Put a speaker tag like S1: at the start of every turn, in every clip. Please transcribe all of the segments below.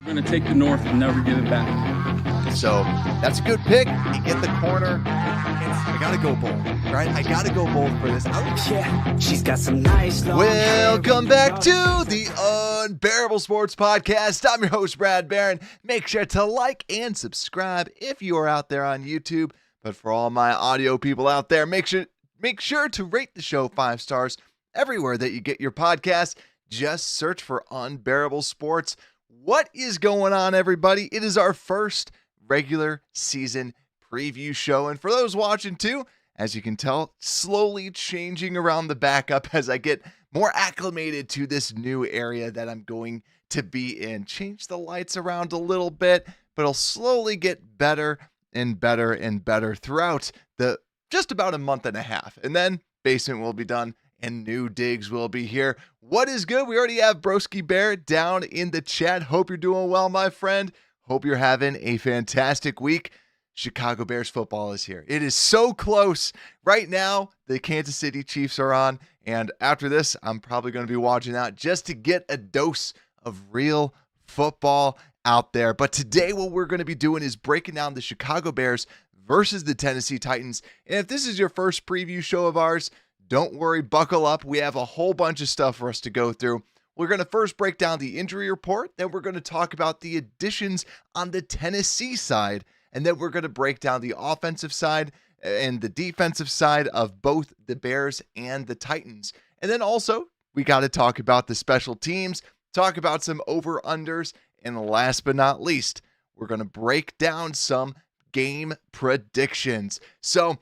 S1: We're going to take the North and never give it back.
S2: So that's a good pick. You get the corner. I got to go bold, right? I got to go bold for this.
S3: Yeah, she's got some nice long
S2: Welcome
S3: hair.
S2: back to the Unbearable Sports Podcast. I'm your host, Brad Barron. Make sure to like and subscribe if you are out there on YouTube. But for all my audio people out there, make sure to rate the show 5 stars everywhere that you get your podcast. Just search for Unbearable Sports. What is going on, everybody? It is our first regular season preview show. And for those watching too, as you can tell, slowly changing around the backup as I get more acclimated to this new area that I'm going to be in. Change the lights around a little bit, but it'll slowly get better and better and better throughout the just about a month and a half. And then basement will be done and new digs will be here. What is good? We already have Broski Bear down in the chat. Hope you're doing well, my friend. Hope you're having a fantastic week. Chicago Bears football is here. It is so close. Right now, the Kansas City Chiefs are on. And after this, I'm probably going to be watching that just to get a dose of real football out there. But today, what we're going to be doing is breaking down the Chicago Bears versus the Tennessee Titans. And if this is your first preview show of ours, don't worry, buckle up. We have a whole bunch of stuff for us to go through. We're going to first break down the injury report. Then we're going to talk about the additions on the Tennessee side. And then we're going to break down the offensive side and the defensive side of both the Bears and the Titans. And then also, we got to talk about the special teams, talk about some over-unders, and last but not least, we're going to break down some game predictions. So,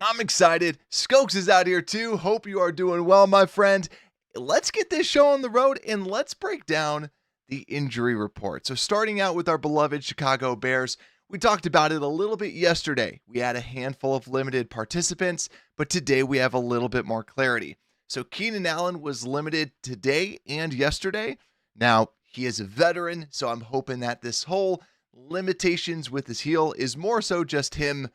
S2: I'm excited. Skokes is out here too. Hope you are doing well, my friend. Let's get this show on the road and let's break down the injury report. So starting out with our beloved Chicago Bears, we talked about it a little bit yesterday. We had a handful of limited participants, but today we have a little bit more clarity. So Keenan Allen was limited today and yesterday. Now, he is a veteran, so I'm hoping that this whole limitations with his heel is more so just him,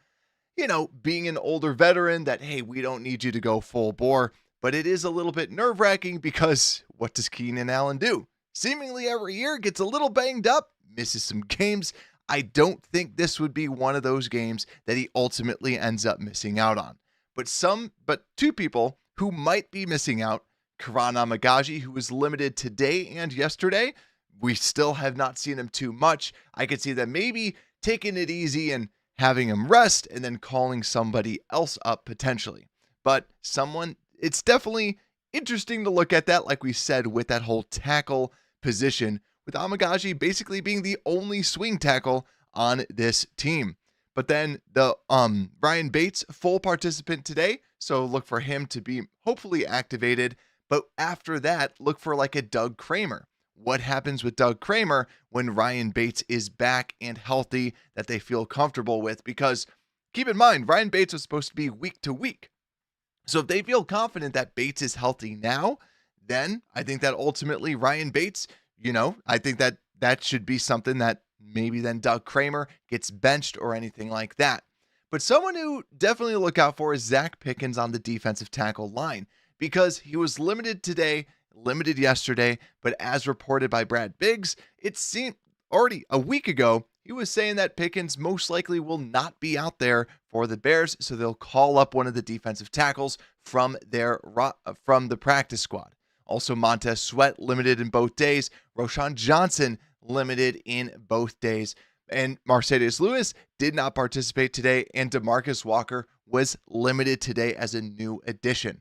S2: being an older veteran that, hey, we don't need you to go full bore. But it is a little bit nerve-wracking because what does Keenan Allen do? Seemingly every year gets a little banged up, misses some games. I don't think this would be one of those games that he ultimately ends up missing out on. But two people who might be missing out, Karan Amagaji, who was limited today and yesterday. We still have not seen him too much. I could see them maybe taking it easy and having him rest and then calling somebody else up potentially. But it's definitely interesting to look at that, like we said, with that whole tackle position, with Amagaji basically being the only swing tackle on this team. But then the Ryan Bates, full participant today, so look for him to be hopefully activated. But after that, look for like a Doug Kramer. What happens with Doug Kramer when Ryan Bates is back and healthy that they feel comfortable with? Because keep in mind, Ryan Bates was supposed to be week to week. So if they feel confident that Bates is healthy now, then I think that ultimately Ryan Bates, I think that should be something that maybe then Doug Kramer gets benched or anything like that. But someone who definitely look out for is Zach Pickens on the defensive tackle line, because he was limited today, limited yesterday, but as reported by Brad Biggs, it seemed already a week ago, he was saying that Pickens most likely will not be out there for the Bears, so they'll call up one of the defensive tackles from the practice squad. Also, Montez Sweat limited in both days, Roshan Johnson limited in both days, and Mercedes Lewis did not participate today, and DeMarcus Walker was limited today as a new addition.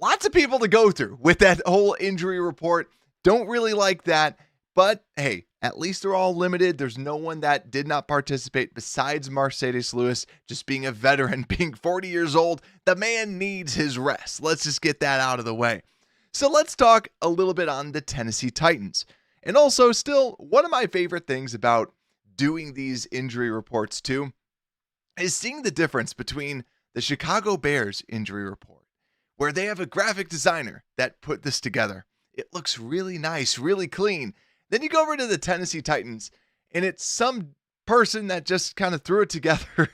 S2: Lots of people to go through with that whole injury report. Don't really like that, but hey, at least they're all limited. There's no one that did not participate besides Mercedes Lewis, just being a veteran, being 40 years old. The man needs his rest. Let's just get that out of the way. So let's talk a little bit on the Tennessee Titans. And also still, one of my favorite things about doing these injury reports too is seeing the difference between the Chicago Bears injury report, where they have a graphic designer that put this together. It looks really nice, really clean. Then you go over to the Tennessee Titans, and it's some person that just kind of threw it together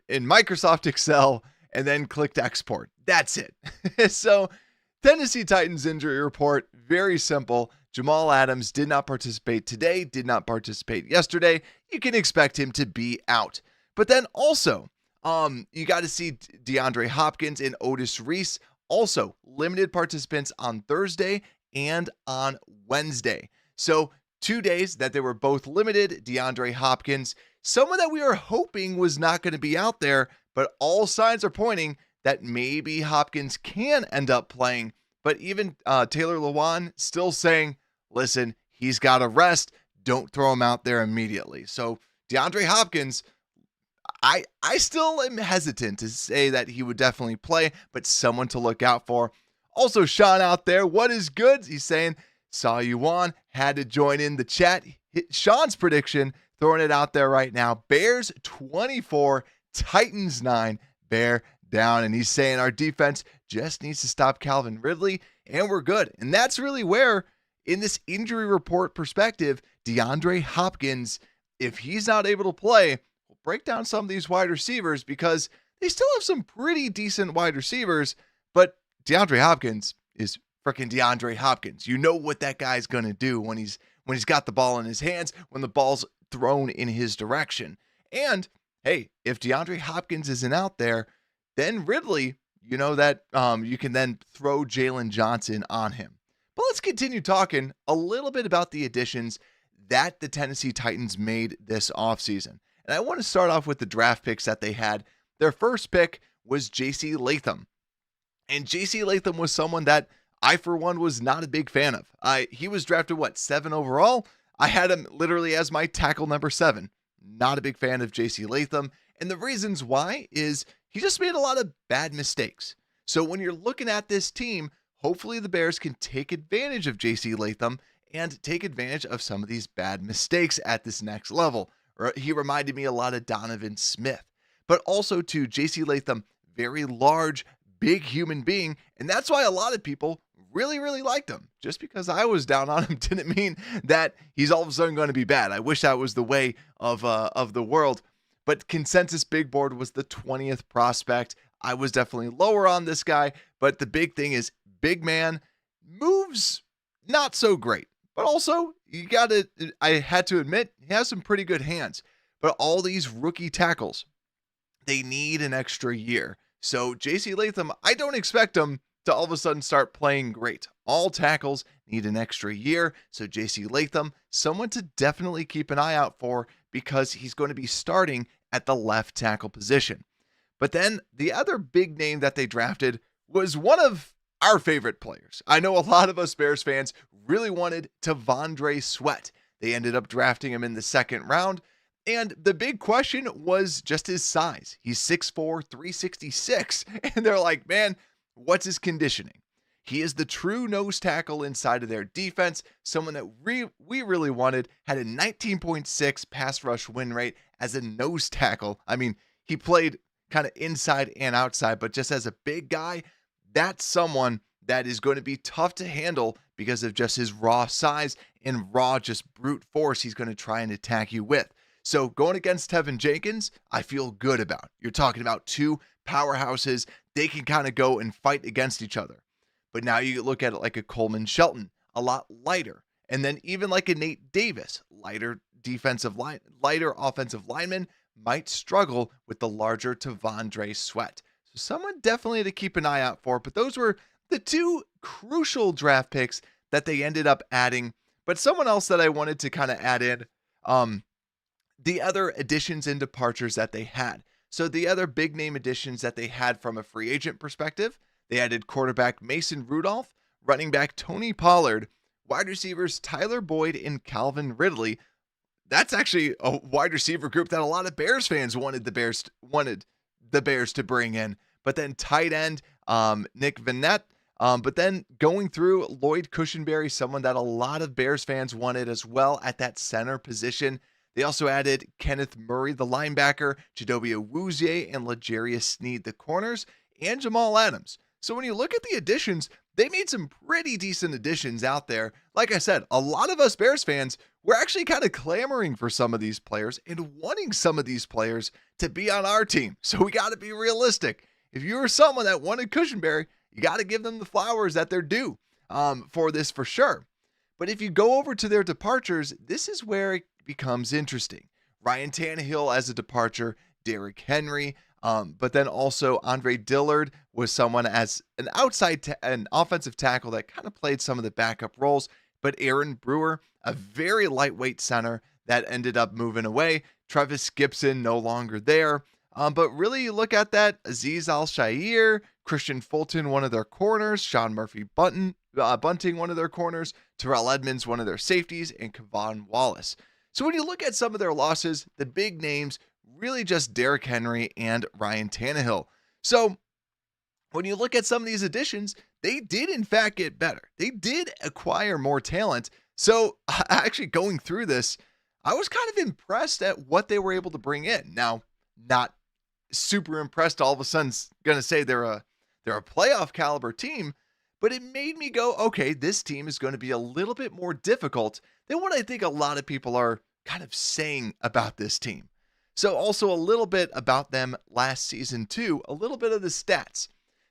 S2: in Microsoft Excel and then clicked export. That's it. So Tennessee Titans injury report, very simple. Jamal Adams did not participate today, did not participate yesterday. You can expect him to be out. But then also, you got to see DeAndre Hopkins and Otis Reese, also limited participants on Thursday and on Wednesday. So 2 days that they were both limited. DeAndre Hopkins, someone that we were hoping was not going to be out there, but all signs are pointing that maybe Hopkins can end up playing. But even Taylor Lewan still saying, listen, he's got to rest. Don't throw him out there immediately. So DeAndre Hopkins, I still am hesitant to say that he would definitely play, but someone to look out for. Also, Sean out there, what is good? He's saying, saw you on, had to join in the chat. Sean's prediction, throwing it out there right now. Bears 24, Titans 9, Bear down. And he's saying our defense just needs to stop Calvin Ridley, and we're good. And that's really where, in this injury report perspective, DeAndre Hopkins, if he's not able to play, we'll break down some of these wide receivers because they still have some pretty decent wide receivers, but DeAndre Hopkins is freaking DeAndre Hopkins. You know what that guy's going to do when he's got the ball in his hands, when the ball's thrown in his direction. And hey, if DeAndre Hopkins isn't out there, then Ridley, you know that you can then throw Jalen Johnson on him. But let's continue talking a little bit about the additions that the Tennessee Titans made this offseason. And I want to start off with the draft picks that they had. Their first pick was J.C. Latham. And J.C. Latham was someone that I, for one, was not a big fan of. He was drafted, 7 overall? I had him literally as my tackle number 7. Not a big fan of J.C. Latham. And the reasons why is he just made a lot of bad mistakes. So when you're looking at this team, hopefully the Bears can take advantage of J.C. Latham and take advantage of some of these bad mistakes at this next level. He reminded me a lot of Donovan Smith. But also, too, J.C. Latham, very large, big human being, and that's why a lot of people really, really liked him. Just because I was down on him didn't mean that he's all of a sudden going to be bad. I wish that was the way of the world. But consensus big board was the 20th prospect. I was definitely lower on this guy, but the big thing is big man, moves not so great. But also, I had to admit, he has some pretty good hands. But all these rookie tackles, they need an extra year. So J.C. Latham, I don't expect him to all of a sudden start playing great. All tackles need an extra year. So J.C. Latham, someone to definitely keep an eye out for because he's going to be starting at the left tackle position. But then the other big name that they drafted was one of our favorite players. I know a lot of us Bears fans really wanted T'Vondre Sweat. They ended up drafting him in the second round. And the big question was just his size. He's 6'4", 366. And they're like, man, what's his conditioning? He is the true nose tackle inside of their defense. Someone that we really wanted, had a 19.6 pass rush win rate as a nose tackle. I mean, he played kind of inside and outside, but just as a big guy, that's someone that is going to be tough to handle because of just his raw size and raw just brute force he's going to try and attack you with. So going against Tevin Jenkins, I feel good about. You're talking about two powerhouses. They can kind of go and fight against each other. But now you look at it like a Coleman Shelton, a lot lighter. And then even like a Nate Davis, lighter offensive lineman, might struggle with the larger T'Vondre Sweat. So someone definitely to keep an eye out for. But those were the two crucial draft picks that they ended up adding. But someone else that I wanted to kind of add in, the other additions and departures that they had. So the other big name additions that they had from a free agent perspective, they added quarterback Mason Rudolph, running back Tony Pollard, wide receivers Tyler Boyd and Calvin Ridley. That's actually a wide receiver group that a lot of Bears fans wanted the Bears to bring in. But then tight end Nick Vannett. But then going through Lloyd Cushenberry, someone that a lot of Bears fans wanted as well at that center position. They also added Kenneth Murray, the linebacker, Chidobe Awuzie, and L'Jarius Sneed, the corners, and Jamal Adams. So when you look at the additions, they made some pretty decent additions out there. Like I said, a lot of us Bears fans were actually kind of clamoring for some of these players and wanting some of these players to be on our team. So we got to be realistic. If you were someone that wanted Cushenberry, you got to give them the flowers that they're due for this for sure. But if you go over to their departures, this is where it becomes interesting. Ryan Tannehill as a departure, Derrick Henry, but then also Andre Dillard was someone as an an offensive tackle that kind of played some of the backup roles. But Aaron Brewer, a very lightweight center that ended up moving away. Travis Gibson no longer there. But really, you look at that, Azeez Al-Shaair, Christian Fulton, one of their corners, Sean Bunting, one of their corners, Terrell Edmonds, one of their safeties, and Kevon Wallace. So when you look at some of their losses, the big names, really just Derrick Henry and Ryan Tannehill. So when you look at some of these additions, they did in fact get better. They did acquire more talent. So actually going through this, I was kind of impressed at what they were able to bring in. Now, not super impressed all of a sudden going to say they're a playoff caliber team, but it made me go, okay, this team is going to be a little bit more difficult than what I think a lot of people are kind of saying about this team. So also a little bit about them last season too, a little bit of the stats.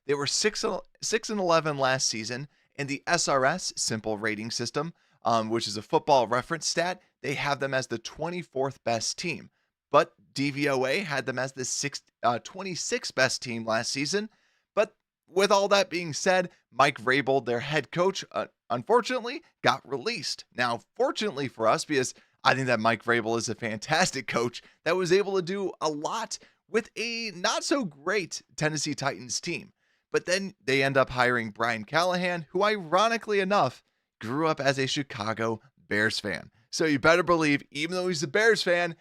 S2: They were 6-11 last season, and the SRS, simple rating system, which is a football reference stat, they have them as the 24th best team. But DVOA had them as the 26th best team last season. But with all that being said, Mike Vrabel, their head coach, unfortunately got released. Now, fortunately for us, because I think that Mike Vrabel is a fantastic coach that was able to do a lot with a not so great Tennessee Titans team. But then they end up hiring Brian Callahan, who ironically enough grew up as a Chicago Bears fan. So you better believe, even though he's a Bears fan,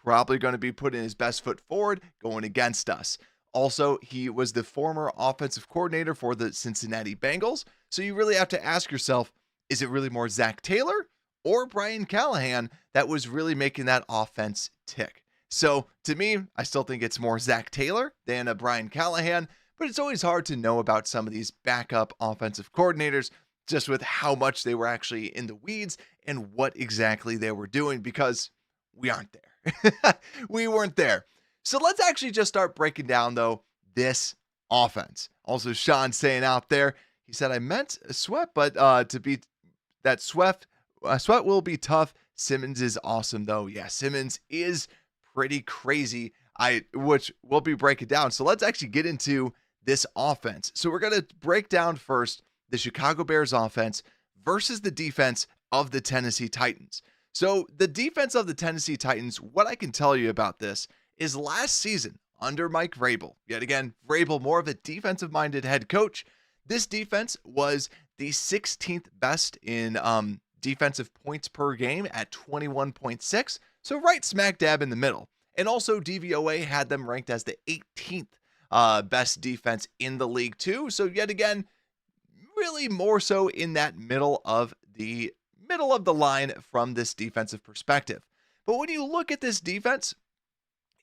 S2: probably going to be putting his best foot forward going against us. Also, he was the former offensive coordinator for the Cincinnati Bengals. So you really have to ask yourself, is it really more Zach Taylor or Brian Callahan that was really making that offense tick? So to me, I still think it's more Zach Taylor than a Brian Callahan, but it's always hard to know about some of these backup offensive coordinators just with how much they were actually in the weeds and what exactly they were doing, because we aren't there. We weren't there. So let's actually just start breaking down, though, this offense. Also, Sean saying out there, he said, I meant Sweat, but to be that Sweat will be tough. Simmons is awesome, though. Yeah, Simmons is pretty crazy, which we'll be breaking down. So let's actually get into this offense. So we're going to break down first the Chicago Bears offense versus the defense of the Tennessee Titans. So the defense of the Tennessee Titans, what I can tell you about this is last season under Mike Vrabel, yet again, Vrabel, more of a defensive-minded head coach, this defense was the 16th best in defensive points per game at 21.6, so right smack dab in the middle. And also DVOA had them ranked as the 18th best defense in the league too, so yet again, really more so in that middle of the line from this defensive perspective. But when you look at this defense,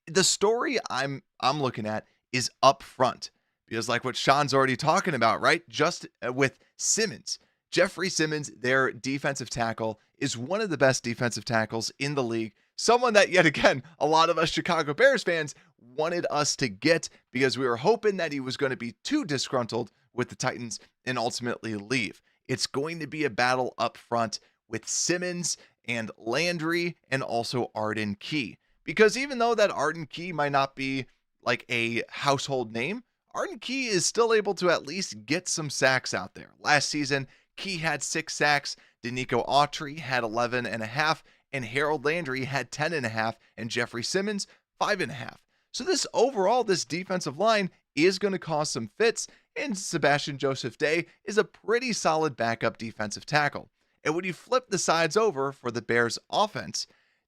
S2: the story I'm looking at is up front, because like what Sean's already talking about, right? Just with Simmons, Jeffrey Simmons, their defensive tackle, is one of the best defensive tackles in the league. Someone that, yet again, a lot of us Chicago Bears fans wanted us to get because we were hoping that he was going to be too disgruntled with the Titans and ultimately leave. It's going to be a battle up front with Simmons and Landry and also Arden Key. Because even though that Arden Key might not be like a household name, Arden Key is still able to at least get some sacks out there. Last season, Key had 6 sacks, Danico Autry had 11.5, and Harold Landry had 10.5, and Jeffrey Simmons 5.5. So this defensive line is going to cause some fits, and Sebastian Joseph Day is a pretty solid backup defensive tackle. And when you flip the sides over for the Bears offense,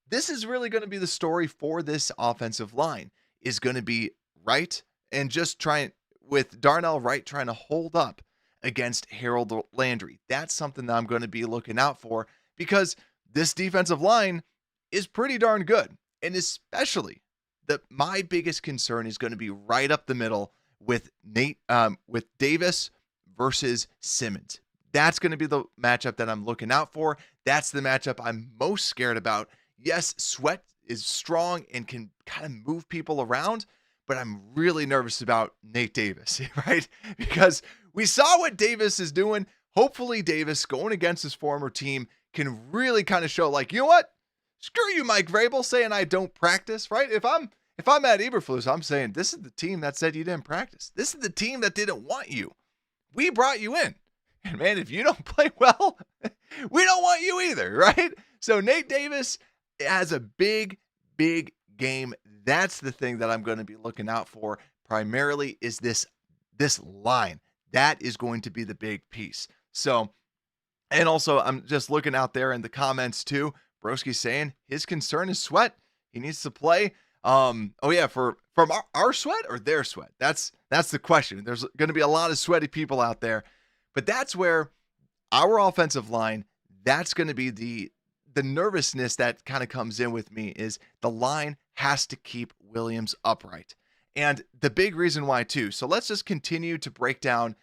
S2: this is really going to be the story for this offensive line, is going to be Wright and just with Darnell Wright trying to hold up against Harold Landry. That's something that I'm going to be looking out for, because this defensive line is pretty darn good. And especially my biggest concern is going to be right up the middle with Davis versus Simmons. That's going to be the matchup that I'm looking out for. That's the matchup I'm most scared about. Yes, Sweat is strong and can kind of move people around, but I'm really nervous about Nate Davis, right? Because we saw what Davis is doing. Hopefully Davis, going against his former team, can really kind of show, like, you know what? Screw you, Mike Vrabel, saying I don't practice, right? If I'm at Eberflus, I'm saying this is the team that said you didn't practice. This is the team that didn't want you. We brought you in. And man, if you don't play well, we don't want you either, right? So Nate Davis has a big, big game. That's the thing that I'm going to be looking out for primarily is this line. That is going to be the big piece. So, and also I'm just looking out there in the comments too. Broski saying his concern is sweat. He needs to play. From our sweat or their sweat? That's the question. There's going to be a lot of sweaty people out there, but that's where our offensive line, that's going to be the nervousness that kind of comes in with me is the line has to keep Williams upright. And the big reason why too. So let's just continue to break down.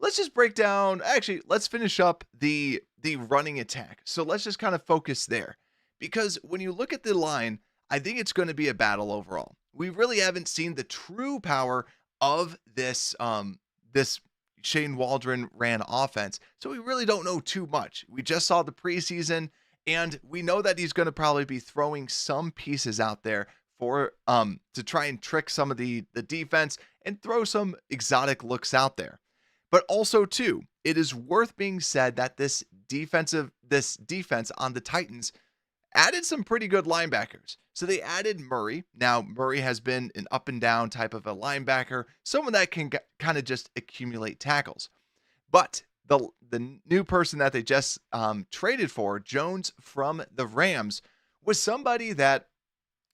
S2: Actually, let's finish up the running attack. So let's just kind of focus there. Because when you look at the line, I think it's going to be a battle overall. We really haven't seen the true power of this Shane Waldron ran offense. So we really don't know too much. We just saw the preseason, and we know that he's going to probably be throwing some pieces out there for to try and trick some of the defense and throw some exotic looks out there. But also too, it is worth being said that this defense on the Titans added some pretty good linebackers. So they added Murray. Now, Murray has been an up and down type of a linebacker, someone that can kind of just accumulate tackles. But the new person that they just traded for, Jones from the Rams, was somebody that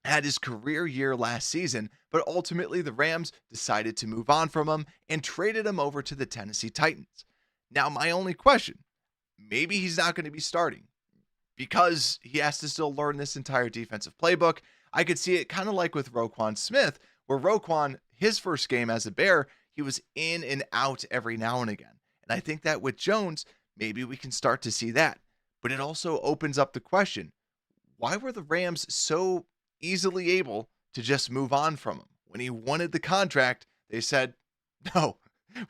S2: had his career year last season, but ultimately the Rams decided to move on from him and traded him over to the Tennessee Titans. Now, my only question, maybe he's not going to be starting, because he has to still learn this entire defensive playbook. I could see it kind of like with Roquan Smith, where Roquan, his first game as a Bear, he was in and out every now and again. And I think that with Jones, maybe we can start to see that. But it also opens up the question, why were the Rams so easily able to just move on from him? When he wanted the contract, they said, no,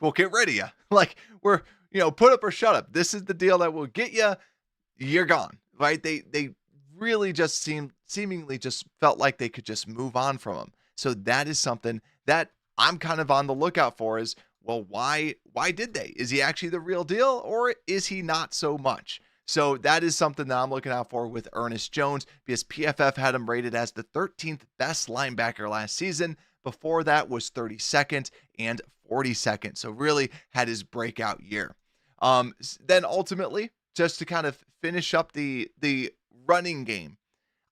S2: we'll get rid of you. Like, we're, put up or shut up. This is the deal that will get you. You're gone. Right? They really just seemingly just felt like they could just move on from him. So that is something that I'm kind of on the lookout for is, well, why did they? Is he actually the real deal, or is he not so much? So that is something that I'm looking out for with Ernest Jones, because PFF had him rated as the 13th best linebacker last season. Before that was 32nd and 42nd. So really had his breakout year. Then ultimately, just to kind of finish up the running game,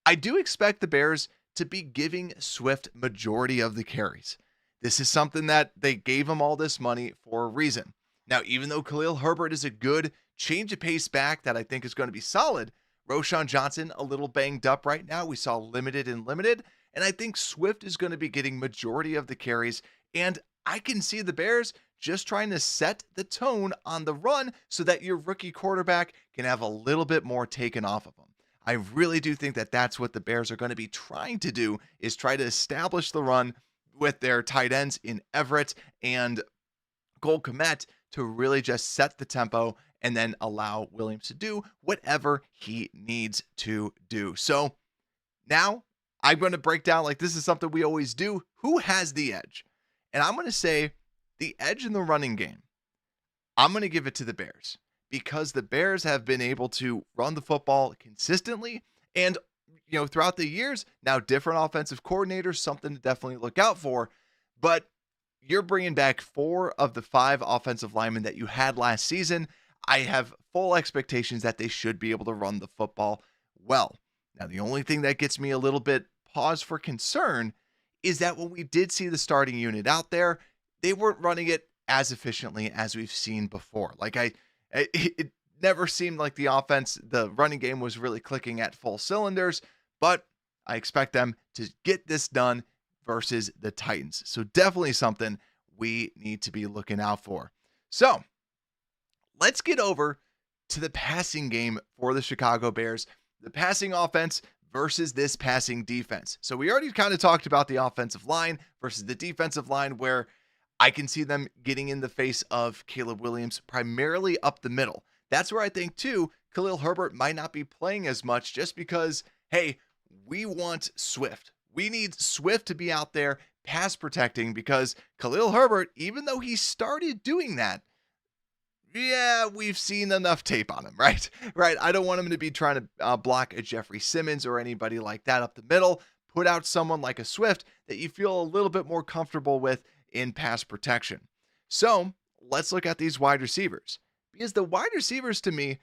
S2: I do expect the Bears to be giving Swift majority of the carries. This is something that they gave him all this money for a reason. Now, even though Khalil Herbert is a good change of pace back that I think is going to be solid, Roschon Johnson a little banged up right now. We saw limited, and I think Swift is going to be getting majority of the carries, and I can see the Bears just trying to set the tone on the run so that your rookie quarterback can have a little bit more taken off of him. I really do think that that's what the Bears are going to be trying to do, is try to establish the run with their tight ends in Everett and Cole Kmet to really just set the tempo and then allow Williams to do whatever he needs to do. So now I'm going to break down, like this is something we always do, who has the edge. And I'm going to say the edge in the running game, I'm going to give it to the Bears, because the Bears have been able to run the football consistently. And, throughout the years, now different offensive coordinators, something to definitely look out for. But you're bringing back 4 of the 5 offensive linemen that you had last season. I have full expectations that they should be able to run the football well. Now, the only thing that gets me a little bit pause for concern is that when we did see the starting unit out there, they weren't running it as efficiently as we've seen before. Like it never seemed like the running game was really clicking at full cylinders, but I expect them to get this done versus the Titans. So definitely something we need to be looking out for. So let's get over to the passing game for the Chicago Bears, the passing offense versus this passing defense. So we already kind of talked about the offensive line versus the defensive line, where I can see them getting in the face of Caleb Williams primarily up the middle. That's where I think too, Khalil Herbert might not be playing as much just because, hey, we want Swift. We need Swift to be out there pass protecting because Khalil Herbert, even though he started doing that, yeah, we've seen enough tape on him, right? Right. I don't want him to be trying to block a Jeffrey Simmons or anybody like that up the middle. Put out someone like a Swift that you feel a little bit more comfortable with in pass protection. So let's look at these wide receivers, because the wide receivers, to me,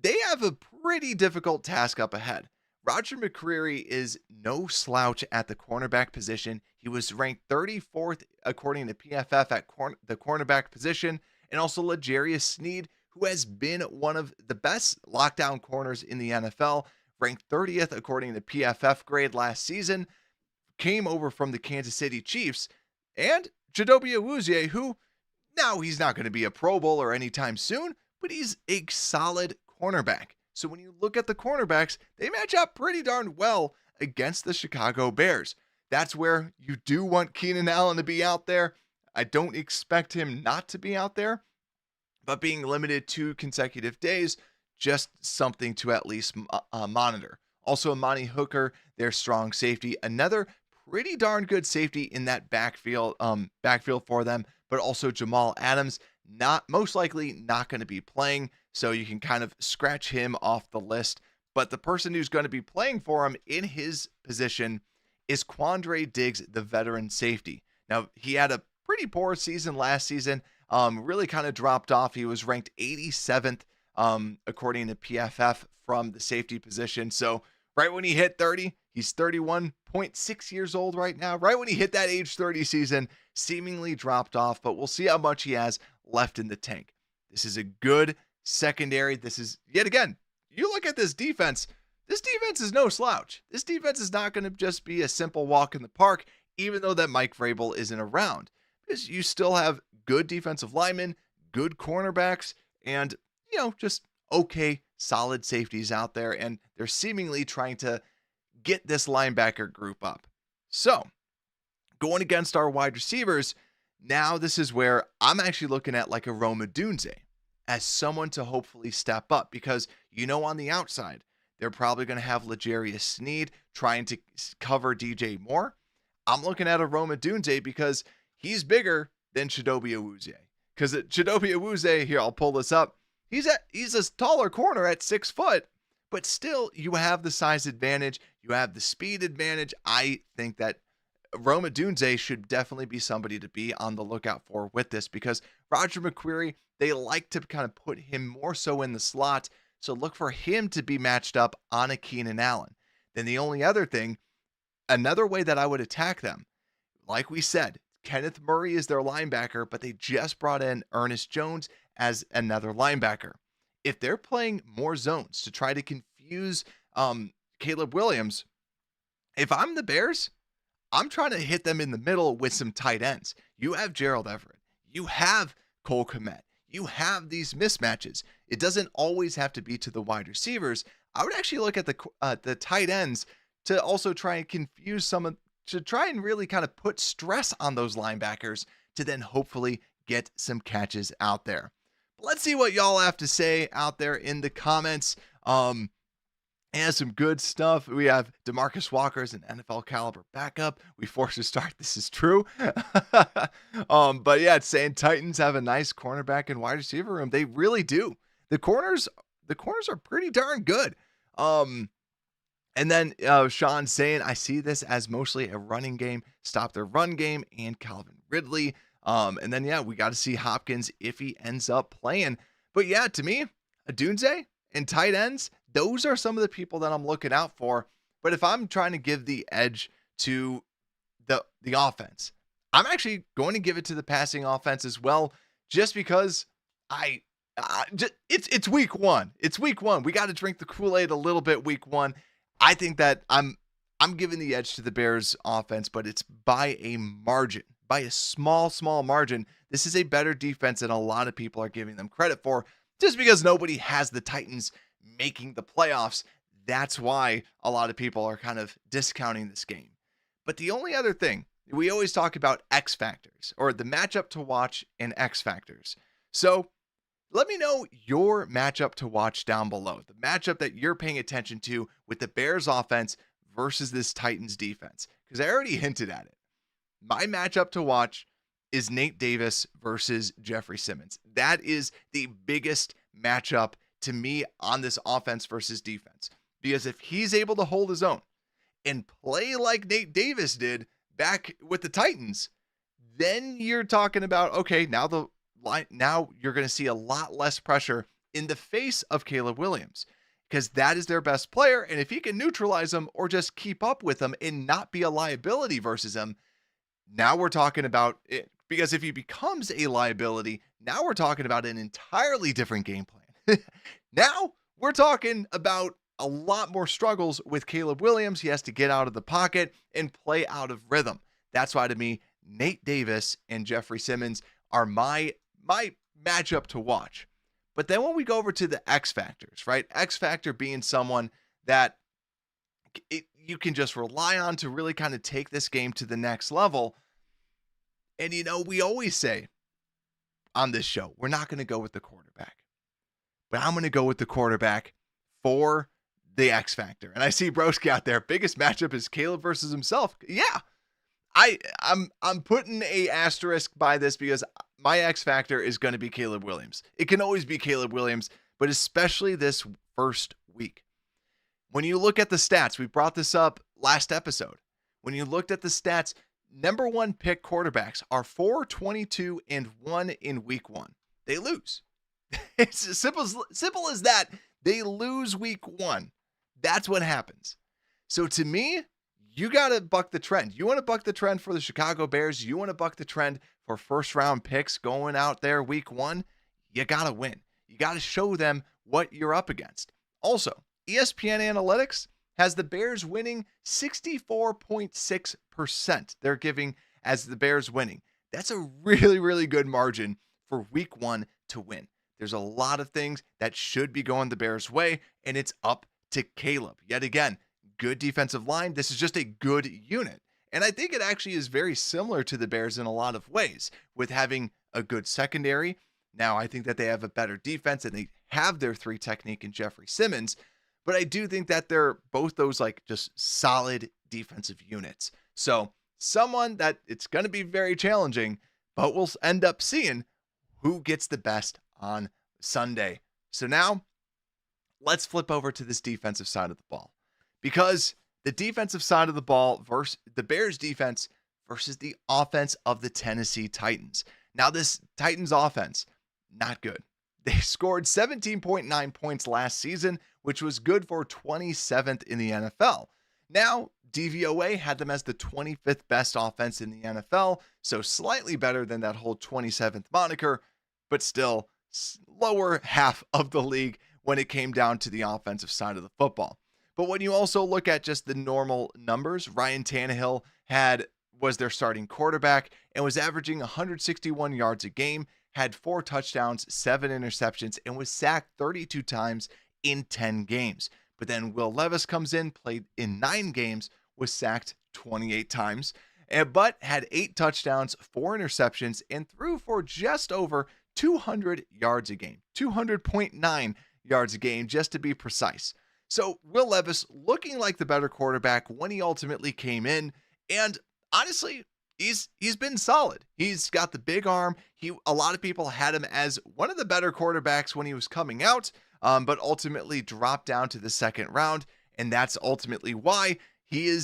S2: they have a pretty difficult task up ahead. Roger McCreary is no slouch at the cornerback position. He was ranked 34th according to PFF at the cornerback position. And also L'Jarius Sneed, who has been one of the best lockdown corners in the NFL, ranked 30th according to PFF grade last season, came over from the Kansas City Chiefs. And Chidobe Awuzie, who now he's not going to be a Pro Bowler anytime soon, but he's a solid cornerback. So when you look at the cornerbacks, they match up pretty darn well against the Chicago Bears. That's where you do want Keenan Allen to be out there. I don't expect him not to be out there, but being limited 2 consecutive days, just something to at least monitor. Also, Amani Hooker, their strong safety, another pretty darn good safety in that backfield for them, but also Jamal Adams, most likely not going to be playing, so you can kind of scratch him off the list. But the person who's going to be playing for him in his position is Quandre Diggs, the veteran safety. Now, he had a pretty poor season last season, really kind of dropped off. He was ranked 87th according to PFF from the safety position. So right when he hit 30, he's 31.6 years old right now. Right when he hit that age 30 season, seemingly dropped off, but we'll see how much he has left in the tank. This is a good secondary. This is, yet again, you look at this defense is no slouch. This defense is not going to just be a simple walk in the park, even though that Mike Vrabel isn't around. Because you still have good defensive linemen, good cornerbacks, and, just okay, solid safeties out there. And they're seemingly trying to get this linebacker group up. So, going against our wide receivers, now this is where I'm actually looking at like a Rome Odunze as someone to hopefully step up. Because, on the outside, they're probably going to have L'Jarius Sneed trying to cover DJ Moore. I'm looking at a Rome Odunze because he's bigger than Chidobe Awuzie. Because Chidobe Awuzie, here, I'll pull this up. He's a taller corner at 6 foot, but still you have the size advantage. You have the speed advantage. I think that Rome Odunze should definitely be somebody to be on the lookout for with this, because Roger McCreary, they like to kind of put him more so in the slot. So look for him to be matched up on a Keenan Allen. Then the only other thing, another way that I would attack them, like we said, Kenneth Murray is their linebacker, but they just brought in Ernest Jones as another linebacker. If they're playing more zones to try to confuse Caleb Williams, if I'm the Bears, I'm trying to hit them in the middle with some tight ends. You have Gerald Everett. You have Cole Kmet. You have these mismatches. It doesn't always have to be to the wide receivers. I would actually look at the tight ends to also try and confuse to try and really kind of put stress on those linebackers to then hopefully get some catches out there. But let's see what y'all have to say out there in the comments. And some good stuff. We have DeMarcus Walker as an NFL caliber backup. We forced to start. This is true. But yeah, it's saying Titans have a nice cornerback and wide receiver room. They really do. The corners are pretty darn good. And then Sean saying, I see this as mostly a running game. Stop their run game and Calvin Ridley. And then, yeah, we got to see Hopkins if he ends up playing. But yeah, to me, Odunze and tight ends, those are some of the people that I'm looking out for. But if I'm trying to give the edge to the offense, I'm actually going to give it to the passing offense as well, just because it's week one. It's week one. We got to drink the Kool-Aid a little bit week one. I think that I'm giving the edge to the Bears offense, but it's by a margin, by a small margin. This is a better defense than a lot of people are giving them credit for, just because nobody has the Titans making the playoffs. That's why a lot of people are kind of discounting this game. But the only other thing, we always talk about X factors, or the matchup to watch and X factors. So Let me know your matchup to watch down below. The matchup that you're paying attention to with the Bears offense versus this Titans defense. Because I already hinted at it. My matchup to watch is Nate Davis versus Jeffrey Simmons. That is the biggest matchup to me on this offense versus defense. Because if he's able to hold his own and play like Nate Davis did back with the Titans, then you're talking about, okay, now you're going to see a lot less pressure in the face of Caleb Williams, because that is their best player. And if he can neutralize him or just keep up with him and not be a liability versus him, now we're talking about it. Because if he becomes a liability, now we're talking about an entirely different game plan. Now we're talking about a lot more struggles with Caleb Williams. He has to get out of the pocket and play out of rhythm. That's why, to me, Nate Davis and Jeffrey Simmons are my matchup to watch. But then when we go over to the X factors, right? X factor being someone that you can just rely on to really kind of take this game to the next level. And, we always say on this show, we're not going to go with the quarterback. But I'm going to go with the quarterback for the X factor. And I see Broski out there. Biggest matchup is Caleb versus himself. Yeah. I'm putting a asterisk by this because my X factor is going to be Caleb Williams. It can always be Caleb Williams, but especially this first week. When you look at the stats, we brought this up last episode. When you looked at the stats, number one pick quarterbacks are 4-22-1 in week one. They lose. It's as simple as that. They lose week one. That's what happens. So to me, you got to buck the trend. You want to buck the trend for the Chicago Bears. You want to buck the trend for first round picks going out there week one. You got to win. You got to show them what you're up against. Also, ESPN Analytics has the Bears winning 64.6%. They're giving as the Bears winning. That's a really, really good margin for week one to win. There's a lot of things that should be going the Bears' way, and it's up to Caleb. Yet again, good defensive line. This is just a good unit. And I think it actually is very similar to the Bears in a lot of ways with having a good secondary. Now, I think that they have a better defense and they have their three technique in Jeffrey Simmons. But I do think that they're both those like just solid defensive units. So someone that it's going to be very challenging, but we'll end up seeing who gets the best on Sunday. So now let's flip over to this defensive side of the ball, because the defensive side of the ball versus the Bears defense versus the offense of the Tennessee Titans. Now this Titans offense, not good. They scored 17.9 points last season, which was good for 27th in the NFL. Now, DVOA had them as the 25th best offense in the NFL, so slightly better than that whole 27th moniker, but still lower half of the league when it came down to the offensive side of the football. But when you also look at just the normal numbers, Ryan Tannehill was their starting quarterback and was averaging 161 yards a game, had 4 touchdowns, 7 interceptions, and was sacked 32 times in 10 games. But then Will Levis comes in, played in 9 games, was sacked 28 times, but had 8 touchdowns, 4 interceptions, and threw for just over 200 yards a game. 200.9 yards a game, just to be precise. So Will Levis looking like the better quarterback when he ultimately came in, and honestly, he's been solid. He's got the big arm. A lot of people had him as one of the better quarterbacks when he was coming out, but ultimately dropped down to the second round, and that's ultimately why he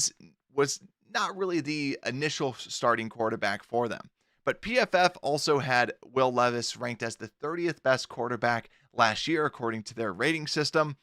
S2: was not really the initial starting quarterback for them. But PFF also had Will Levis ranked as the 30th best quarterback last year, according to their rating system.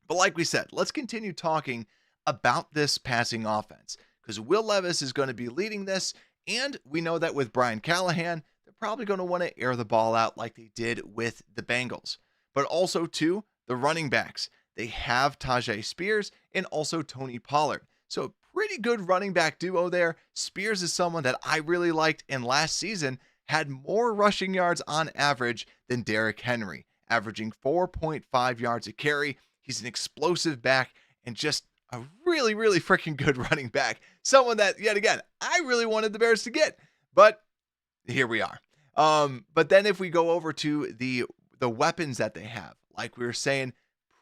S2: But like we said, let's continue talking about this passing offense, because Will Levis is going to be leading this, and we know that with Brian Callahan, they're probably going to want to air the ball out like they did with the Bengals. But also, too, the running backs. They have Tajay Spears and also Tony Pollard. So a pretty good running back duo there. Spears is someone that I really liked, and last season had more rushing yards on average than Derrick Henry, averaging 4.5 yards a carry. He's an explosive back and just a really, really freaking good running back. Someone that, yet again, I really wanted the Bears to get, but here we are. But then if we go over to the the weapons that they have. Like we were saying,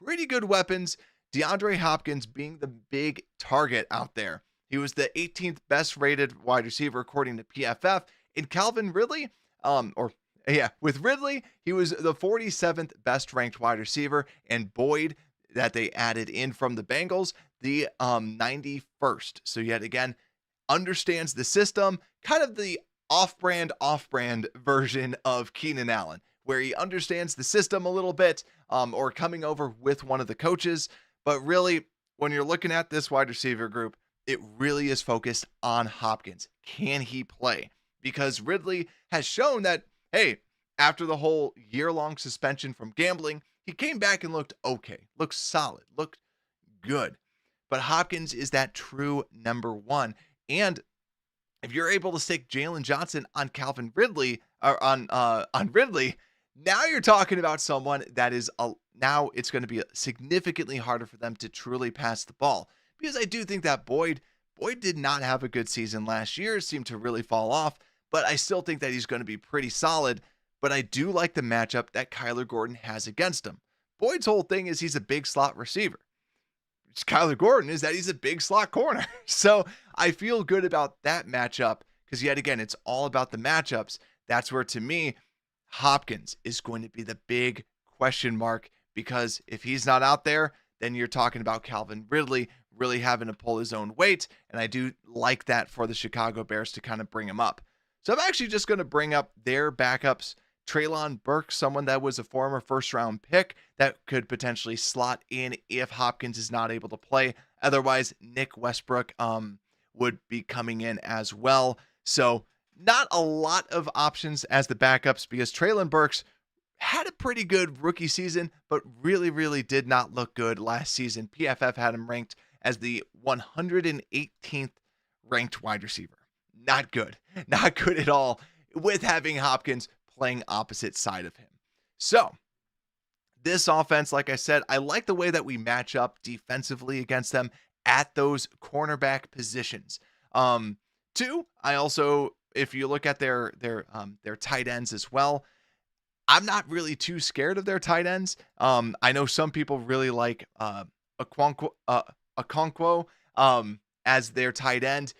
S2: pretty good weapons. DeAndre Hopkins being the big target out there. He was the 18th best rated wide receiver according to PFF. And Calvin Ridley, with Ridley, he was the 47th best ranked wide receiver. And Boyd, that they added in from the Bengals, the 91st. So yet again, understands the system, kind of the off-brand version of Keenan Allen, where he understands the system a little bit, or coming over with one of the coaches. But really, when you're looking at this wide receiver group, it really is focused on Hopkins. Can he play? Because Ridley has shown that, hey, after the whole year-long suspension from gambling, he came back and looked okay, looked solid, looked good. But Hopkins is that true number one. And if you're able to stick Jalen Johnson on Calvin Ridley, or on Ridley, now you're talking about someone that is now it's going to be significantly harder for them to truly pass the ball. Because I do think that Boyd did not have a good season last year, seemed to really fall off, but I still think that he's going to be pretty solid. But I do like the matchup that Kyler Gordon has against him. Boyd's whole thing is he's a big slot receiver. Kyler Gordon is that he's a big slot corner. So I feel good about that matchup because yet again, it's all about the matchups. That's where, to me, Hopkins is going to be the big question mark, because if he's not out there, then you're talking about Calvin Ridley really having to pull his own weight. And I do like that for the Chicago Bears to kind of bring him up. So I'm actually just going to bring up their backups. Treylon Burks, someone that was a former first-round pick that could potentially slot in if Hopkins is not able to play. Otherwise, Nick Westbrook would be coming in as well. So not a lot of options as the backups, because Treylon Burks had a pretty good rookie season, but really, really did not look good last season. PFF had him ranked as the 118th ranked wide receiver. Not good. Not good at all, with having Hopkins playing opposite side of him. So this offense, like I said, I like the way that we match up defensively against them at those cornerback positions. Two, I also, if you look at their tight ends as well, I'm not really too scared of their tight ends. I know some people really like Okonkwo as their tight end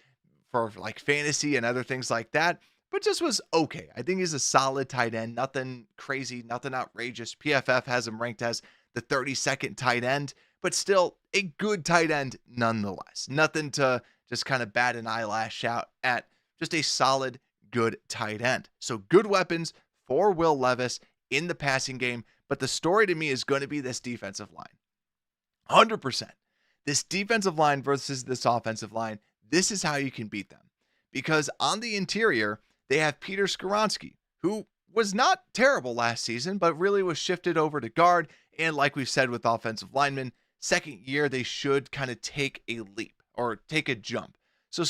S2: for like fantasy and other things like that, but just was okay. I think he's a solid tight end, nothing crazy, nothing outrageous. PFF has him ranked as the 32nd tight end, but still a good tight end nonetheless. Nothing to just kind of bat an eyelash out at, just a solid, good tight end. So good weapons for Will Levis in the passing game, but the story to me is going to be this defensive line. 100%. This defensive line versus this offensive line, this is how you can beat them. Because on the interior, they have Peter Skoronski, who was not terrible last season, but really was shifted over to guard. And like we've said with offensive linemen, second year, they should kind of take a leap or take a jump. So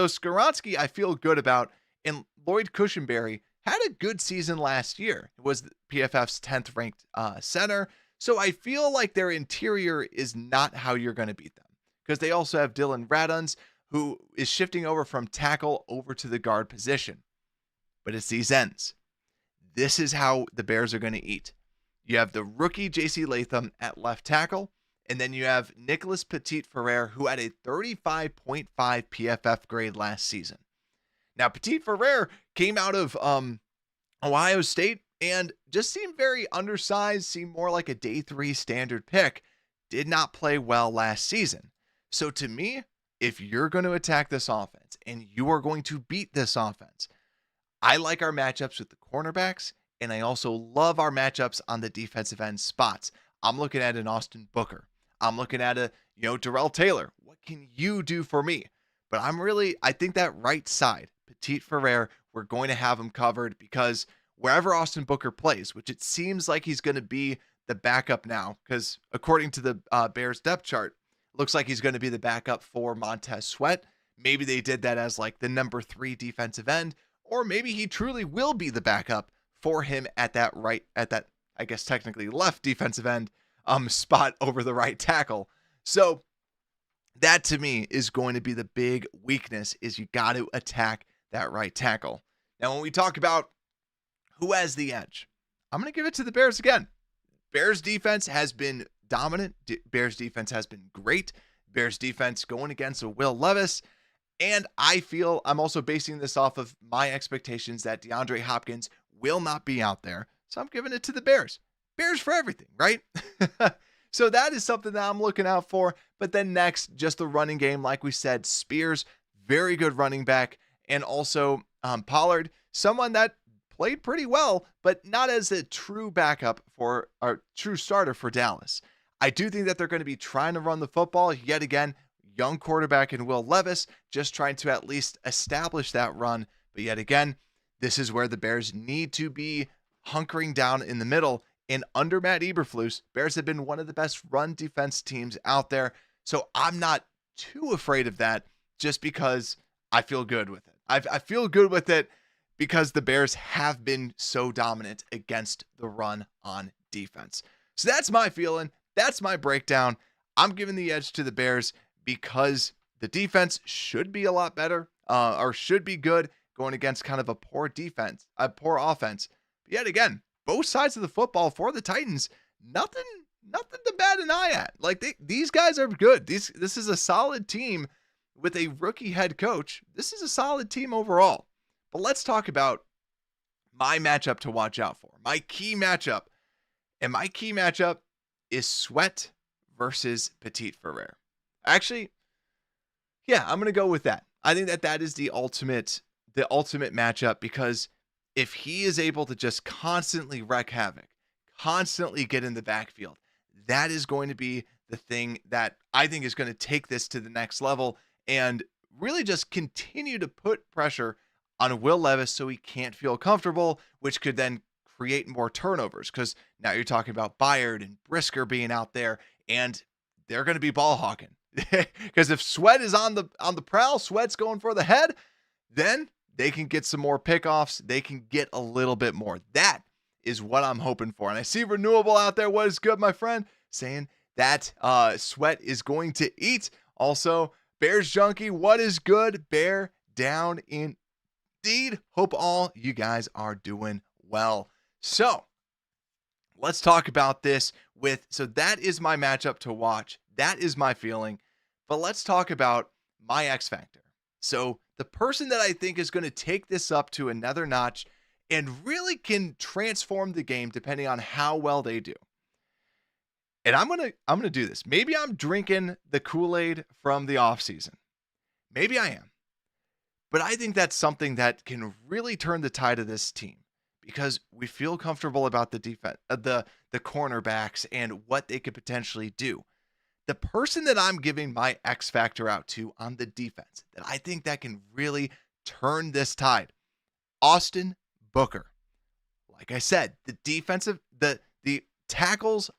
S2: Skoronski, I feel good about. And Lloyd Cushenberry had a good season last year. It was PFF's 10th ranked center. So I feel like their interior is not how you're going to beat them, because they also have Dylan Raduns, who is shifting over from tackle over to the guard position. But it's these ends. This is how the Bears are going to eat. You have the rookie J.C. Latham at left tackle, and then you have Nicholas Petit-Ferrer, who had a 35.5 PFF grade last season. Now, Petit-Ferrer came out of Ohio State and just seemed very undersized, seemed more like a day 3 standard pick. Did not play well last season. So to me, if you're going to attack this offense and you are going to beat this offense, I like our matchups with the cornerbacks, and I also love our matchups on the defensive end spots. I'm looking at an Austin Booker. I'm looking at a, Darrell Taylor. What can you do for me? But I think that right side, Petit-Ferrer, we're going to have him covered, because wherever Austin Booker plays, which it seems like he's going to be the backup now, because according to the Bears depth chart, looks like he's going to be the backup for Montez Sweat. Maybe they did that as like the number 3 defensive end, or maybe he truly will be the backup for him at that I guess technically left defensive end spot over the right tackle. So that to me is going to be the big weakness, is you got to attack that right tackle. Now, when we talk about who has the edge, I'm going to give it to the Bears again. Bears defense has been dominant. Bears defense has been great. Bears defense going against a Will Levis. And I feel I'm also basing this off of my expectations that DeAndre Hopkins will not be out there. So I'm giving it to the Bears. Bears for everything, right? So that is something that I'm looking out for. But then next, just the running game. Like we said, Spears, very good running back. And also Pollard, someone that played pretty well, but not as a true backup for our true starter for Dallas. I do think that they're going to be trying to run the football yet again. Young quarterback in Will Levis, just trying to at least establish that run. But yet again, this is where the Bears need to be hunkering down in the middle. And under Matt Eberflus, Bears have been one of the best run defense teams out there. So I'm not too afraid of that just because I feel good with it. I feel good with it because the Bears have been so dominant against the run on defense. So that's my feeling. That's my breakdown. I'm giving the edge to the Bears because the defense should be a lot better or should be good going against kind of a poor defense, a poor offense. But yet again, both sides of the football for the Titans, nothing to bat an eye at. Like these guys are good. This is a solid team with a rookie head coach. This is a solid team overall. But let's talk about my matchup to watch out for. My key matchup. And my key matchup is Sweat versus Petit Ferrer. Actually, yeah, I'm going to go with that. I think that is the ultimate matchup because if he is able to just constantly wreak havoc, constantly get in the backfield, that is going to be the thing that I think is going to take this to the next level and really just continue to put pressure on Will Levis so he can't feel comfortable, which could then create more turnovers because now you're talking about Byard and Brisker being out there and they're going to be ball hawking. Because if Sweat is on the prowl, Sweat's going for the head, then they can get some more pickoffs. They can get a little bit more. That is what I'm hoping for. And I see Renewable out there. What is good, my friend? Saying that Sweat is going to eat. Also, Bears Junkie, what is good? Bear down indeed. Hope all you guys are doing well. So let's talk about this so that is my matchup to watch. That is my feeling. But let's talk about my X Factor. So the person that I think is going to take this up to another notch and really can transform the game depending on how well they do. And I'm going to do this. Maybe I'm drinking the Kool-Aid from the offseason. Maybe I am. But I think that's something that can really turn the tide of this team because we feel comfortable about the defense, the cornerbacks and what they could potentially do. The person that I'm giving my X factor out to on the defense that I think that can really turn this tide, Austin Booker. Like I said, the tackles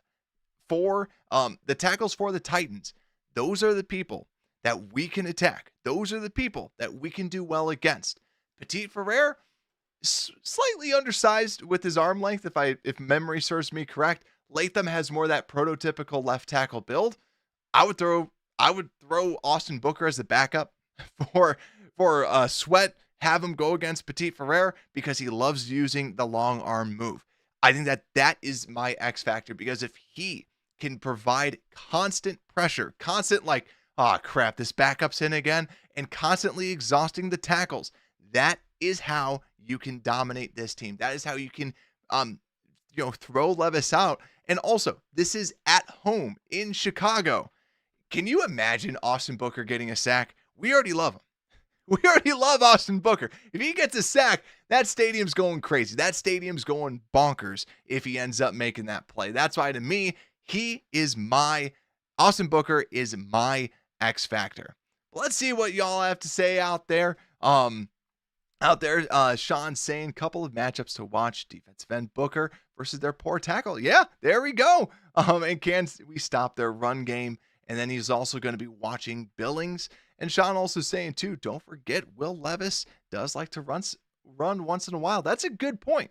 S2: for the Titans, those are the people that we can attack. Those are the people that we can do well against. Petit Ferrer, slightly undersized with his arm length, if memory serves me correct. Latham has more of that prototypical left tackle build. I would throw Austin Booker as the backup for Sweat, have him go against Petit Ferrer because he loves using the long arm move. I think that is my X factor because if he can provide constant pressure, constant like, oh crap, this backup's in again, and constantly exhausting the tackles, that is how you can dominate this team. That is how you can throw Levis out. And also, this is at home in Chicago. Can you imagine Austin Booker getting a sack? We already love him. We already love Austin Booker. If he gets a sack, that stadium's going crazy. That stadium's going bonkers if he ends up making that play. That's why, to me, Austin Booker is my X factor. Let's see what y'all have to say out there. Sean saying couple of matchups to watch. Defensive end Booker versus their poor tackle. Yeah, there we go. And can we stop their run game? And then he's also going to be watching Billings. And Sean also saying too, don't forget Will Levis does like to run once in a while. That's a good point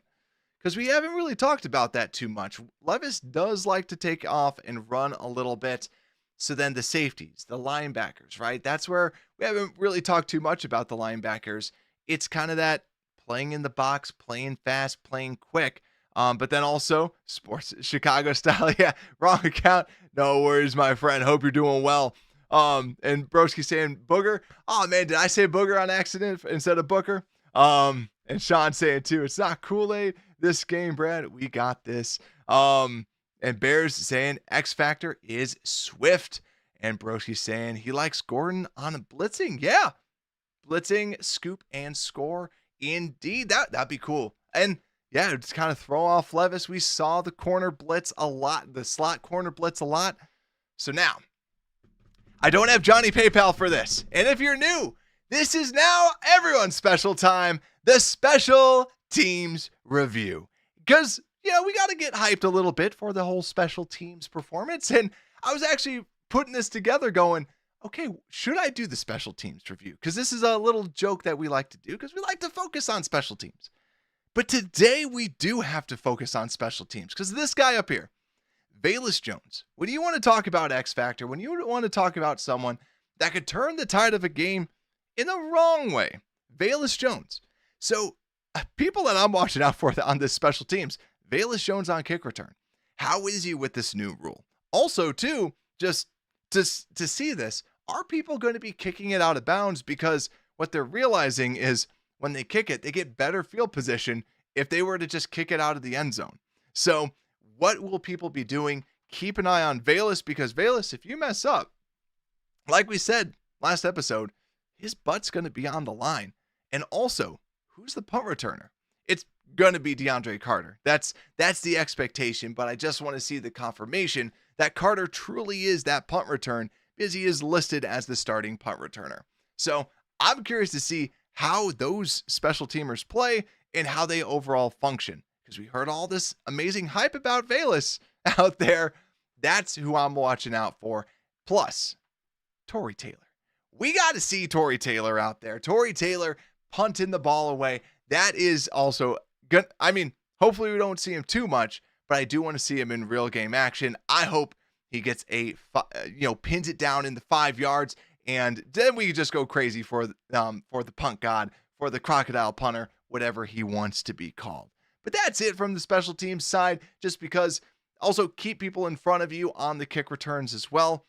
S2: because we haven't really talked about that too much. Levis does like to take off and run a little bit. So then the safeties, the linebackers, right? That's where we haven't really talked too much about the linebackers. It's kind of that playing in the box, playing fast, playing quick. But then also Sports Chicago style. Yeah, wrong account. No worries, my friend. Hope you're doing well. And Broski saying Booger. Oh man, did I say Booger on accident instead of Booker? And Sean saying too, it's not Kool-Aid this game, Brad. We got this. And Bears saying X Factor is Swift. And Broski saying he likes Gordon on a blitzing. Yeah. Blitzing, scoop, and score. Indeed. That'd be cool. And yeah, just kind of throw off Levis. We saw the corner blitz a lot, the slot corner blitz a lot. So now, I don't have Johnny PayPal for this. And if you're new, this is now everyone's special time, the special teams review. Because, we got to get hyped a little bit for the whole special teams performance. And I was actually putting this together going, okay, should I do the special teams review? Because this is a little joke that we like to do because we like to focus on special teams. But today we do have to focus on special teams because this guy up here, Velus Jones, when you want to talk about X Factor, when you want to talk about someone that could turn the tide of a game in the wrong way, Velus Jones. So people that I'm watching out for on this special teams, Velus Jones on kick return. How is he with this new rule? Also, too, just to see this, are people going to be kicking it out of bounds? Because what they're realizing is when they kick it, they get better field position if they were to just kick it out of the end zone. So what will people be doing? Keep an eye on Velus because Velus, if you mess up, like we said last episode, his butt's going to be on the line. And also, who's the punt returner? It's going to be DeAndre Carter. That's the expectation, but I just want to see the confirmation that Carter truly is that punt return because he is listed as the starting punt returner. So I'm curious to see how those special teamers play and how they overall function because we heard all this amazing hype about Velus out there. That's who I'm watching out for. Plus, Tory Taylor. We got to see Tory Taylor out there. Tory Taylor punting the ball away. That is also good. I mean, hopefully we don't see him too much, but I do want to see him in real game action. I hope he gets pins it down in the 5 yards, and then we just go crazy for the punt god, for the crocodile punter, whatever he wants to be called. But that's it from the special teams side, just because also keep people in front of you on the kick returns as well.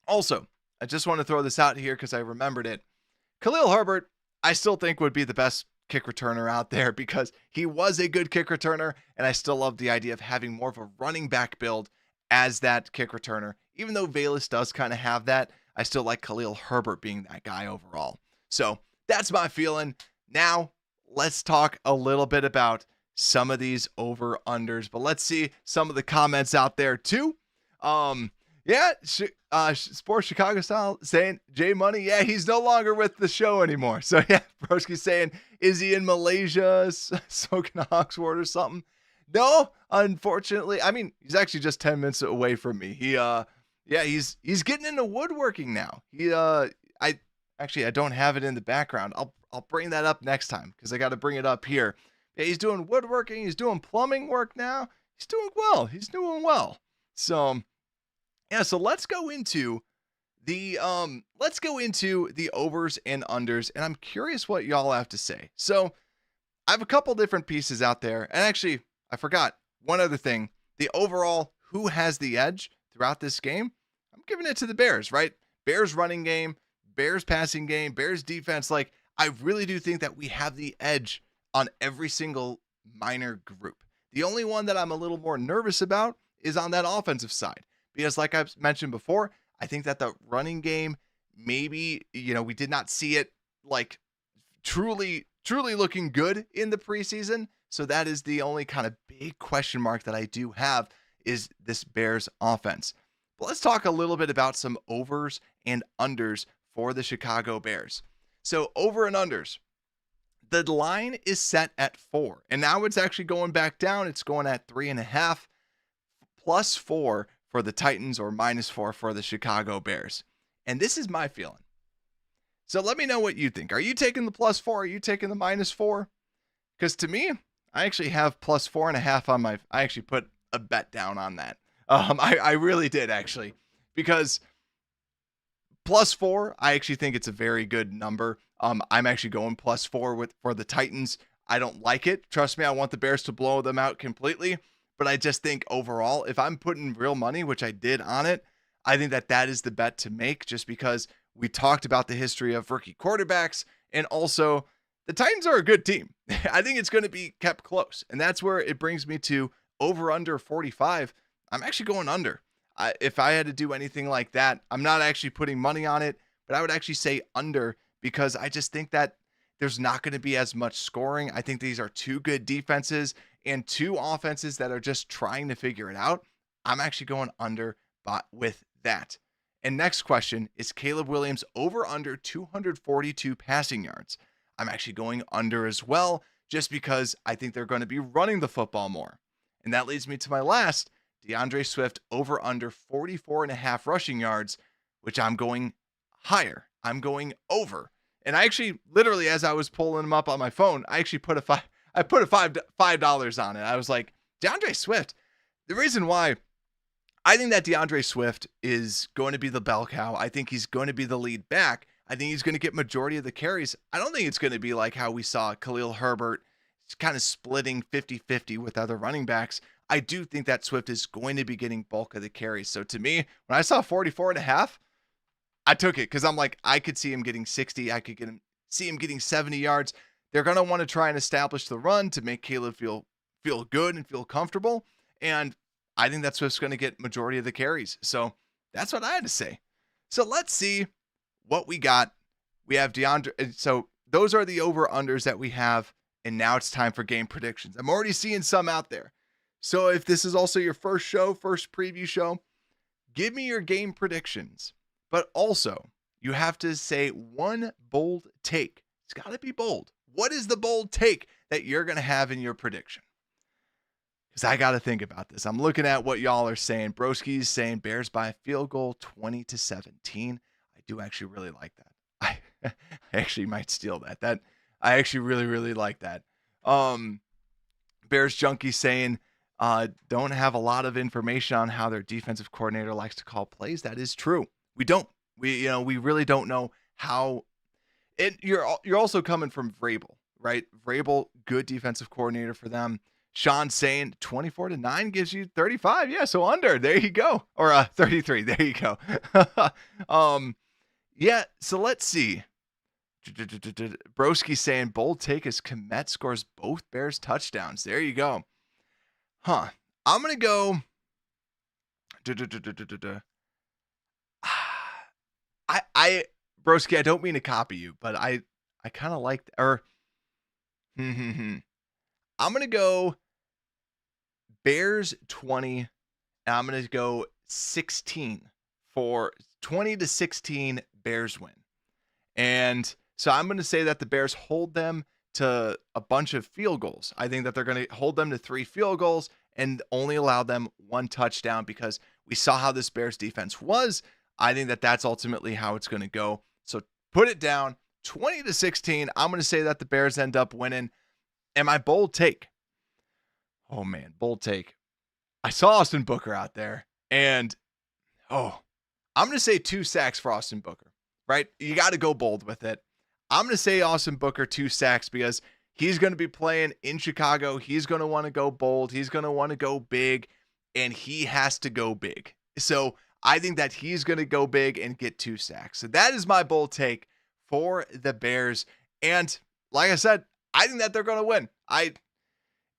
S2: Also, I just want to throw this out here because I remembered it. Khalil Herbert, I still think would be the best kick returner out there because he was a good kick returner, and I still love the idea of having more of a running back build as that kick returner. Even though Velus does kind of have that, I still like Khalil Herbert being that guy overall. So that's my feeling. Now, let's talk a little bit about some of these over-unders, but let's see some of the comments out there too. Sports Chicago style saying J Money, yeah, he's no longer with the show anymore. So yeah, Broski saying, is he in Malaysia smoking a Oxford or something? No, unfortunately. I mean, he's actually just 10 minutes away from me. He's getting into woodworking now. I don't have it in the background. I'll bring that up next time because I got to bring it up here. Yeah, he's doing woodworking. He's doing plumbing work now. He's doing well. So yeah, so let's go into the overs and unders, and I'm curious what y'all have to say. So I have a couple different pieces out there, and actually I forgot one other thing. The overall who has the edge throughout this game, I'm giving it to the Bears, right? Bears running game, Bears passing game, Bears defense. Like, I really do think that we have the edge on every single minor group. The only one that I'm a little more nervous about is on that offensive side. Because like I've mentioned before, I think that the running game, maybe, we did not see it like truly looking good in the preseason. So that is the only kind of big question mark that I do have is this Bears offense. But let's talk a little bit about some overs and unders for the Chicago Bears. So over and unders. The line is set at 4. And now it's actually going back down. It's going at 3.5 plus 4 for the Titans or -4 for the Chicago Bears. And this is my feeling. So let me know what you think. Are you taking the +4? Are you taking the -4? Because to me, I actually have +4.5 on my, I actually put a bet down on that. I really did actually, because +4, I actually think it's a very good number. I'm actually going +4 for the Titans. I don't like it. Trust me, I want the Bears to blow them out completely. But I just think overall, if I'm putting real money, which I did on it, I think that is the bet to make, just because we talked about the history of rookie quarterbacks, and also the Titans are a good team. I think it's going to be kept close. And that's where it brings me to over under 45. I'm actually going under. If I had to do anything like that, I'm not actually putting money on it, but I would actually say under, because I just think that there's not going to be as much scoring. I think these are two good defenses and two offenses that are just trying to figure it out. I'm actually going under with that. And next question is Caleb Williams over under 242 passing yards. I'm actually going under as well, just because I think they're going to be running the football more. And that leads me to my last, DeAndre Swift over under 44.5 rushing yards, which I'm going higher. I'm going over. And I actually, literally, as I was pulling them up on my phone, I actually put $5 on it. I was like, DeAndre Swift. The reason why I think that DeAndre Swift is going to be the bell cow. I think he's going to be the lead back. I think he's going to get majority of the carries. I don't think it's going to be like how we saw Khalil Herbert kind of splitting 50-50 with other running backs. I do think that Swift is going to be getting bulk of the carries. So to me, when I saw 44.5, I took it, because I'm like, I could see him getting 60. I could see him getting 70 yards. They're going to want to try and establish the run to make Caleb feel good and feel comfortable. And I think that Swift's going to get majority of the carries. So that's what I had to say. So let's see what we got. We have DeAndre. So those are the over-unders that we have. And now it's time for game predictions. I'm already seeing some out there. So if this is also your first preview show, give me your game predictions. But also, you have to say one bold take. It's got to be bold. What is the bold take that you're going to have in your prediction? Because I got to think about this. I'm looking at what y'all are saying. Broski's saying Bears by a field goal, 20-17. I do actually really like that. I actually might steal that. I actually really, really like that. Bears Junkie saying don't have a lot of information on how their defensive coordinator likes to call plays. That is true. We don't. We really don't know how. You're also coming from Vrabel, right? Vrabel, good defensive coordinator for them. Sean saying 24-9 gives you 35. Yeah, so under. There you go. Or 33. There you go. Yeah, so let's see. Broski saying bold take is Kmet scores both Bears touchdowns. There you go. I'm going to go. Broski, I don't mean to copy you, but I kind of like, I'm going to go Bears 20, and I'm going to go 16 for 20-16 Bears win. And so I'm going to say that the Bears hold them to a bunch of field goals. I think that they're going to hold them to 3 field goals and only allow them 1 touchdown, because we saw how this Bears defense was. I think that that's ultimately how it's going to go. So put it down 20-16. I'm going to say that the Bears end up winning. And my bold take. Oh man, bold take. I saw Austin Booker out there, and I'm going to say 2 sacks for Austin Booker, right? You got to go bold with it. I'm going to say Austin Booker 2 sacks, because he's going to be playing in Chicago. He's going to want to go bold. He's going to want to go big, and he has to go big. So I think that he's going to go big and get 2 sacks. So that is my bold take for the Bears. And like I said, I think that they're going to win.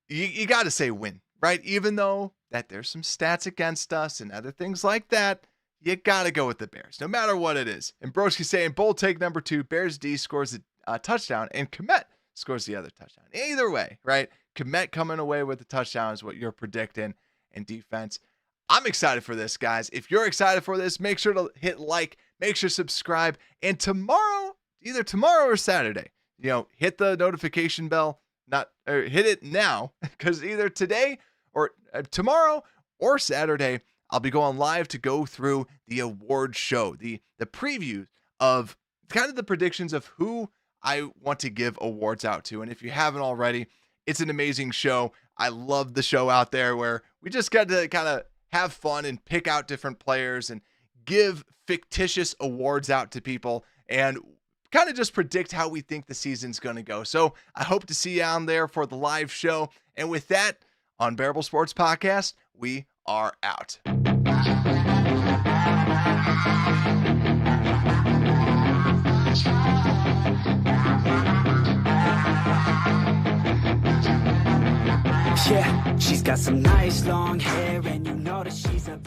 S2: You got to say win, right? Even though that there's some stats against us and other things like that, you got to go with the Bears, no matter what it is. And Broski saying bold take number 2, Bears D scores a touchdown and Kmet scores the other touchdown. Either way, right? Kmet coming away with the touchdown is what you're predicting, and defense. I'm excited for this, guys. If you're excited for this, make sure to hit like, make sure to subscribe, and tomorrow, either tomorrow or Saturday, hit the notification bell, hit it now, because either today or tomorrow or Saturday, I'll be going live to go through the award show, the preview of kind of the predictions of who I want to give awards out to. And if you haven't already, it's an amazing show. I love the show out there where we just got to kind of have fun and pick out different players and give fictitious awards out to people and kind of just predict how we think the season's going to go. So I hope to see you on there for the live show. And with that, Unbearable Sports Podcast, we are out.
S3: Yeah, she's got some nice long hair, and you know that she's a